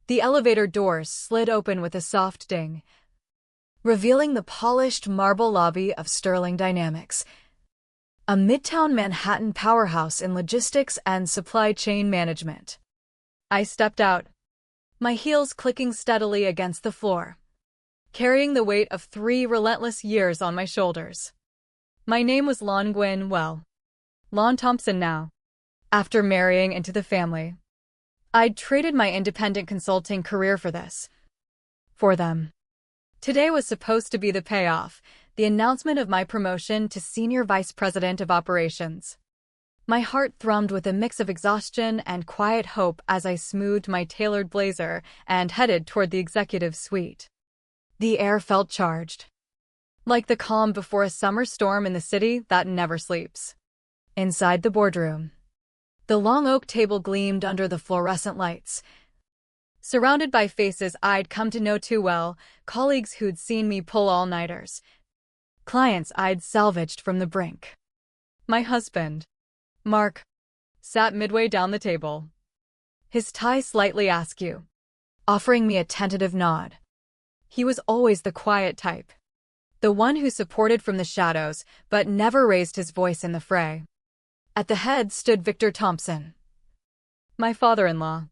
The elevator doors slid open with a soft ding, revealing the polished marble lobby of Sterling Dynamics, a midtown Manhattan powerhouse in logistics and supply chain management. I stepped out, my heels clicking steadily against the floor, carrying the weight of 3 relentless years on my shoulders. My name was Lon Gwyn, Lon Thompson now, after marrying into the family. I'd traded my independent consulting career for this. For them. Today was supposed to be the payoff, the announcement of my promotion to Senior Vice President of Operations. My heart thrummed with a mix of exhaustion and quiet hope as I smoothed my tailored blazer and headed toward the executive suite. The air felt charged, like the calm before a summer storm in the city that never sleeps. Inside the boardroom, the long oak table gleamed under the fluorescent lights, surrounded by faces I'd come to know too well, colleagues who'd seen me pull all-nighters, clients I'd salvaged from the brink. My husband, Mark, sat midway down the table, his tie slightly askew, offering me a tentative nod. He was always the quiet type, the one who supported from the shadows but never raised his voice in the fray. At the head stood Victor Thompson, my father-in-law,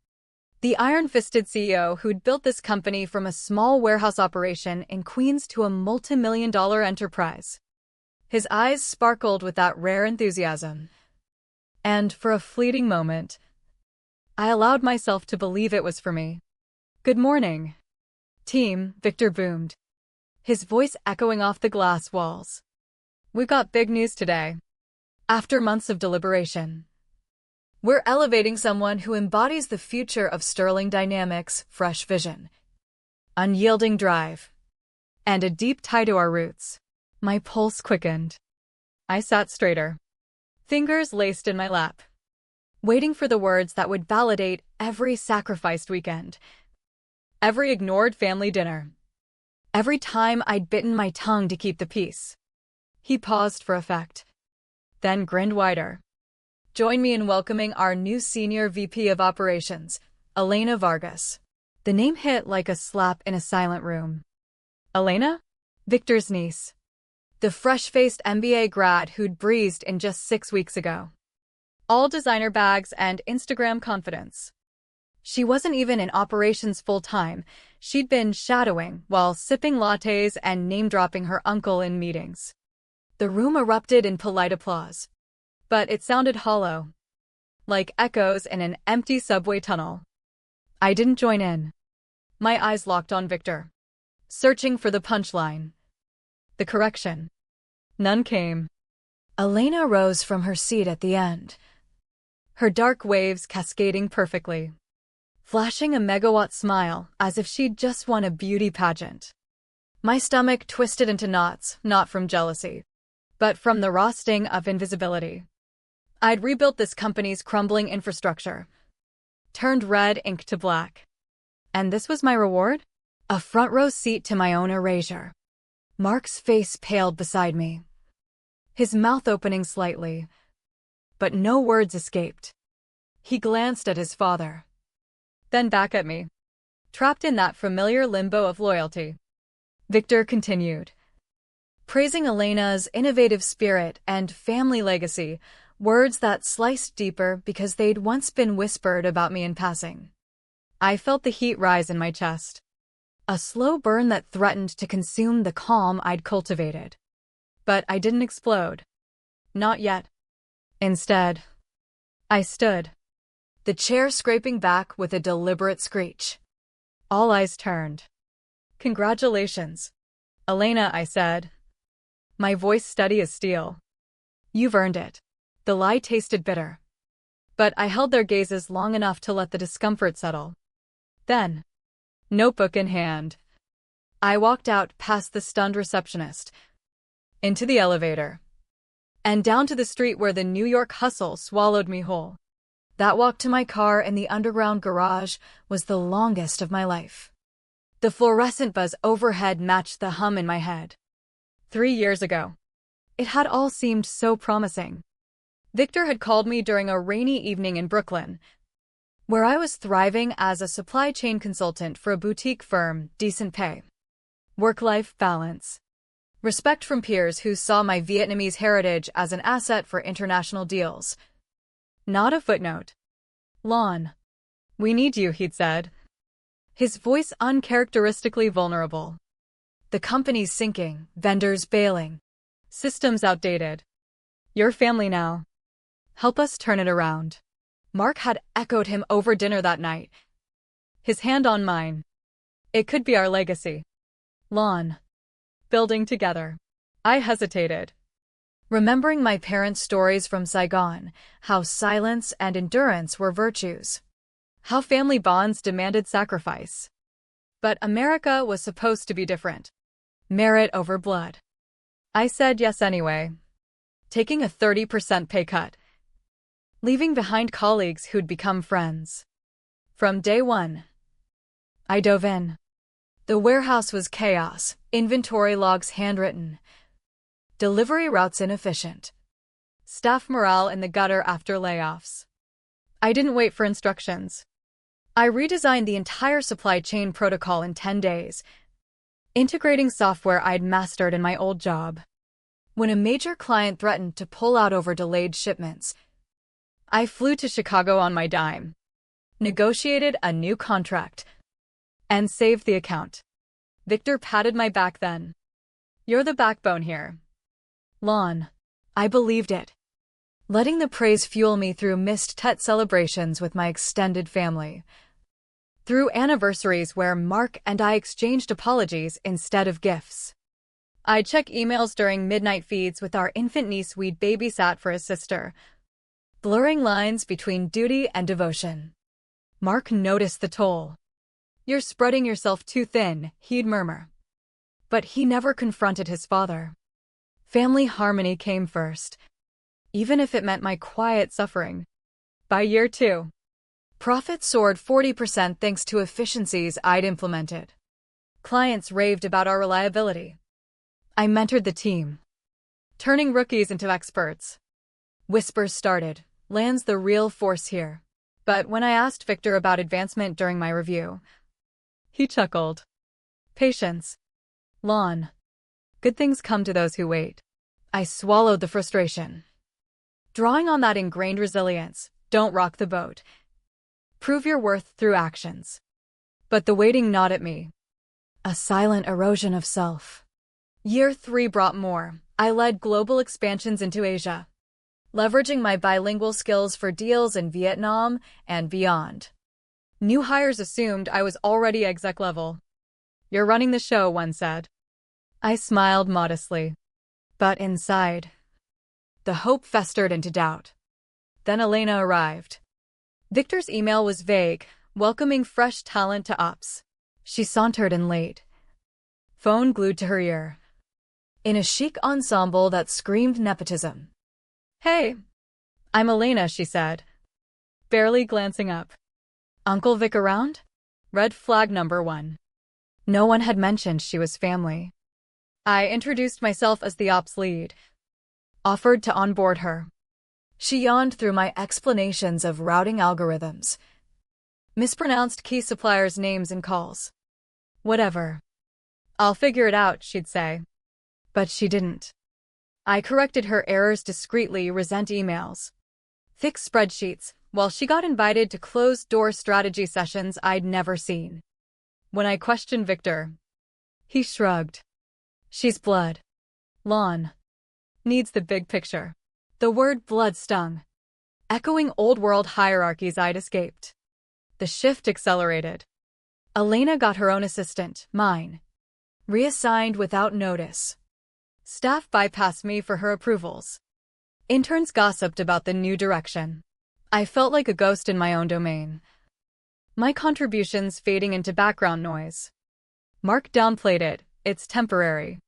the iron-fisted CEO who'd built this company from a small warehouse operation in Queens to a multi-million-dollar enterprise. His eyes sparkled with that rare enthusiasm. And for a fleeting moment, I allowed myself to believe it was for me. "Good morning, team," Victor boomed, his voice echoing off the glass walls. "We've got big news today. After months of deliberation, we're elevating someone who embodies the future of Sterling Dynamics' fresh vision, unyielding drive, and a deep tie to our roots." My pulse quickened. I sat straighter, fingers laced in my lap, waiting for the words that would validate every sacrificed weekend, every ignored family dinner, every time I'd bitten my tongue to keep the peace. He paused for effect, then grinned wider. "Join me in welcoming our new Senior VP of Operations, Elena Vargas." The name hit like a slap in a silent room. Elena? Victor's niece. The fresh-faced MBA grad who'd breezed in just 6 weeks ago. All designer bags and Instagram confidence. She wasn't even in operations full-time. She'd been shadowing while sipping lattes and name-dropping her uncle in meetings. The room erupted in polite applause, but it sounded hollow, like echoes in an empty subway tunnel. I didn't join in. My eyes locked on Victor, searching for the punchline. The correction. None came. Elena rose from her seat at the end, her dark waves cascading perfectly, flashing a megawatt smile as if she'd just won a beauty pageant. My stomach twisted into knots, not from jealousy, but from the raw sting of invisibility. I'd rebuilt this company's crumbling infrastructure, turned red ink to black. And this was my reward? A front-row seat to my own erasure. Mark's face paled beside me, his mouth opening slightly, but no words escaped. He glanced at his father, then back at me, trapped in that familiar limbo of loyalty. Victor continued, praising Elena's innovative spirit and family legacy, words that sliced deeper because they'd once been whispered about me in passing. I felt the heat rise in my chest, a slow burn that threatened to consume the calm I'd cultivated. But I didn't explode. Not yet. Instead, I stood, the chair scraping back with a deliberate screech. All eyes turned. "Congratulations, Elena," I said, my voice steady as steel. "You've earned it." The lie tasted bitter, but I held their gazes long enough to let the discomfort settle. Then, notebook in hand, I walked out past the stunned receptionist, into the elevator, and down to the street where the New York hustle swallowed me whole. That walk to my car in the underground garage was the longest of my life. The fluorescent buzz overhead matched the hum in my head. 3 years ago, it had all seemed so promising. Victor had called me during a rainy evening in Brooklyn, where I was thriving as a supply chain consultant for a boutique firm, decent pay, work-life balance, respect from peers who saw my Vietnamese heritage as an asset for international deals. Not a footnote. Lon, we need you, he'd said, his voice uncharacteristically vulnerable. The company's sinking, vendors bailing, systems outdated. Your family now. Help us turn it around. Mark had echoed him over dinner that night, his hand on mine. It could be our legacy. Lon. Building together. I hesitated, remembering my parents' stories from Saigon, how silence and endurance were virtues, how family bonds demanded sacrifice. But America was supposed to be different. Merit over blood. I said yes anyway, taking a 30% pay cut, leaving behind colleagues who'd become friends. From day one, I dove in. The warehouse was chaos, inventory logs handwritten, delivery routes inefficient, staff morale in the gutter after layoffs. I didn't wait for instructions. I redesigned the entire supply chain protocol in 10 days, integrating software I'd mastered in my old job. When a major client threatened to pull out over delayed shipments, I flew to Chicago on my dime, negotiated a new contract, and saved the account. Victor patted my back then. You're the backbone here. Lon. I believed it, letting the praise fuel me through missed Tet celebrations with my extended family, through anniversaries where Mark and I exchanged apologies instead of gifts. I'd check emails during midnight feeds with our infant niece we'd babysat for his sister, blurring lines between duty and devotion. Mark noticed the toll. You're spreading yourself too thin, he'd murmur. But he never confronted his father. Family harmony came first, even if it meant my quiet suffering. By year 2, profits soared 40% thanks to efficiencies I'd implemented. Clients raved about our reliability. I mentored the team, turning rookies into experts. Whispers started, Lan's the real force here. But when I asked Victor about advancement during my review, he chuckled. Patience. Lon. Good things come to those who wait. I swallowed the frustration, drawing on that ingrained resilience. Don't rock the boat. Prove your worth through actions. But the waiting gnawed at me. A silent erosion of self. Year 3 brought more. I led global expansions into Asia, leveraging my bilingual skills for deals in Vietnam and beyond. New hires assumed I was already exec level. You're running the show, one said. I smiled modestly. But inside, the hope festered into doubt. Then Elena arrived. Victor's email was vague, welcoming fresh talent to ops. She sauntered in late, phone glued to her ear, in a chic ensemble that screamed nepotism. Hey, I'm Elena, she said, barely glancing up. Uncle Vic around? Red flag number 1. No one had mentioned she was family. I introduced myself as the ops lead, offered to onboard her. She yawned through my explanations of routing algorithms, mispronounced key suppliers' names in calls. Whatever. I'll figure it out, she'd say. But she didn't. I corrected her errors discreetly, resent emails, fixed spreadsheets, while she got invited to closed-door strategy sessions I'd never seen. When I questioned Victor, he shrugged. She's blood. Lon. Needs the big picture. The word blood stung, echoing old-world hierarchies I'd escaped. The shift accelerated. Elena got her own assistant, mine, reassigned without notice. Staff bypassed me for her approvals. Interns gossiped about the new direction. I felt like a ghost in my own domain, my contributions fading into background noise. Mark downplayed it. It's temporary.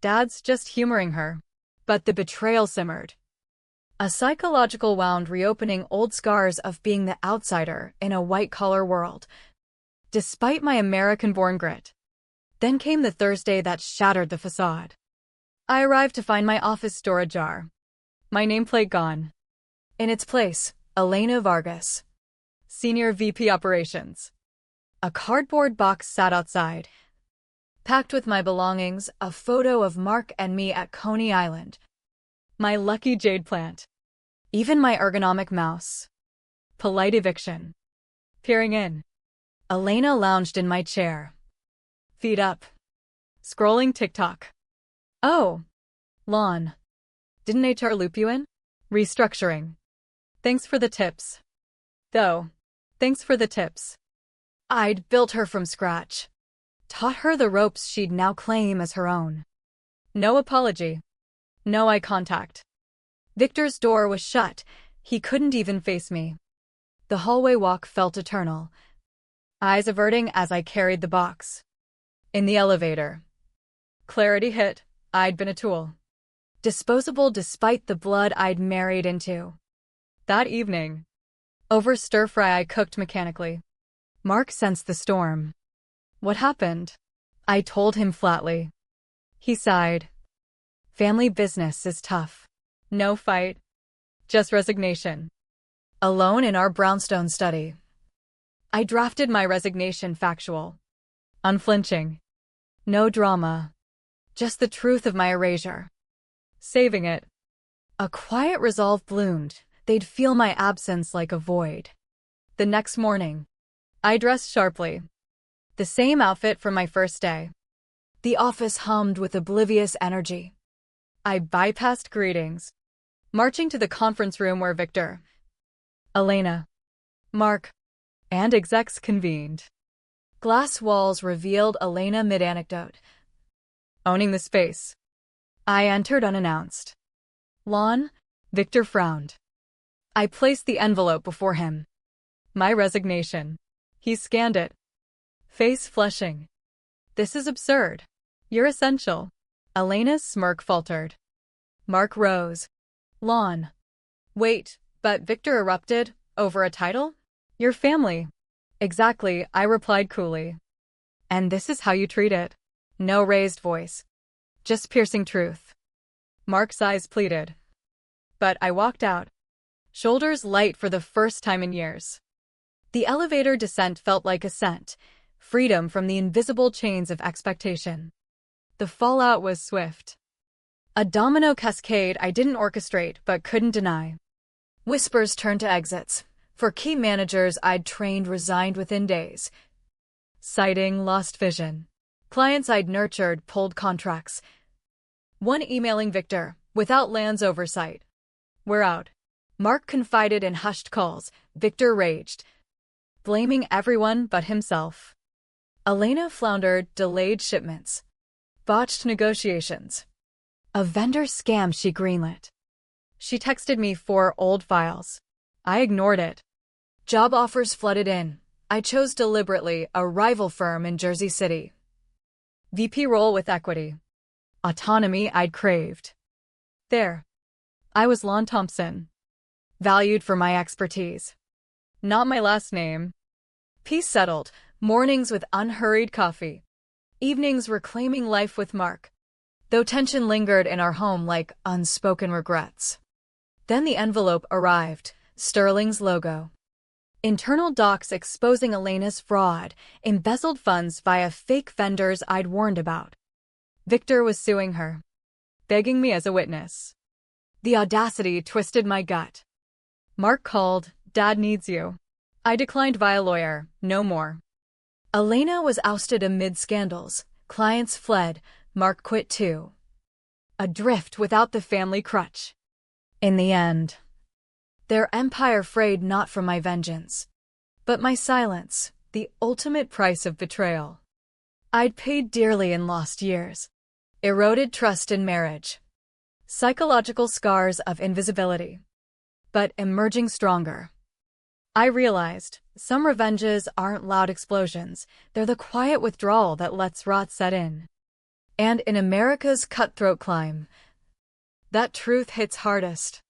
Dad's just humoring her. But the betrayal simmered. A psychological wound reopening old scars of being the outsider in a white-collar world, despite my American-born grit. Then came the Thursday that shattered the facade. I arrived to find my office door ajar, my nameplate gone. In its place, Elena Vargas. Senior VP Operations. A cardboard box sat outside, packed with my belongings, a photo of Mark and me at Coney Island, my lucky jade plant, even my ergonomic mouse. Polite eviction. Peering in, Elena lounged in my chair, feet up, scrolling TikTok. Oh, Lon. Didn't HR loop you in? Restructuring. Thanks for the tips. Though, thanks for the tips. I'd built her from scratch. Taught her the ropes she'd now claim as her own. No apology. No eye contact. Victor's door was shut. He couldn't even face me. The hallway walk felt eternal, eyes averting as I carried the box. In the elevator, clarity hit. I'd been a tool. Disposable despite the blood I'd married into. That evening, over stir-fry I cooked mechanically. Mark sensed the storm. What happened? I told him flatly. He sighed. Family business is tough. No fight. Just resignation. Alone in our brownstone study. I drafted my resignation factual. Unflinching. No drama. Just the truth of my erasure. Saving it. A quiet resolve bloomed. They'd feel my absence like a void. The next morning, I dressed sharply. The same outfit from my first day. The office hummed with oblivious energy. I bypassed greetings, marching to the conference room where Victor, Elena, Mark, and execs convened. Glass walls revealed Elena mid-anecdote, owning the space. I entered unannounced. Lon, Victor frowned. I placed the envelope before him. My resignation. He scanned it, face flushing. This is absurd. You're essential. Elena's smirk faltered. Mark rose. Lon. Wait, but Victor erupted, over a title? Your family. Exactly, I replied coolly. And this is how you treat it. No raised voice. Just piercing truth. Mark's eyes pleaded. But I walked out, shoulders light for the first time in years. The elevator descent felt like ascent, freedom from the invisible chains of expectation. The fallout was swift. A domino cascade I didn't orchestrate but couldn't deny. Whispers turned to exits. For key managers I'd trained resigned within days. Citing lost vision. Clients I'd nurtured pulled contracts. One emailing Victor, without Land's oversight. We're out. Mark confided in hushed calls. Victor raged, blaming everyone but himself. Elena floundered, delayed shipments. Botched negotiations. A vendor scam she greenlit. She texted me 4 old files. I ignored it. Job offers flooded in. I chose deliberately a rival firm in Jersey City. VP role with equity. Autonomy I'd craved. There. I was Lon Thompson. Valued for my expertise. Not my last name. Peace settled. Mornings with unhurried coffee. Evenings reclaiming life with Mark. Though tension lingered in our home like unspoken regrets. Then the envelope arrived. Sterling's logo. Internal docs exposing Elena's fraud, embezzled funds via fake vendors I'd warned about. Victor was suing her, begging me as a witness. The audacity twisted my gut. Mark called, Dad needs you. I declined via lawyer, no more. Elena was ousted amid scandals, clients fled, Mark quit too. Adrift without the family crutch. In the end, their empire frayed not from my vengeance, but my silence, the ultimate price of betrayal. I'd paid dearly in lost years. Eroded trust in marriage. Psychological scars of invisibility. But emerging stronger. I realized, some revenges aren't loud explosions, they're the quiet withdrawal that lets rot set in. And in America's cutthroat climb, that truth hits hardest.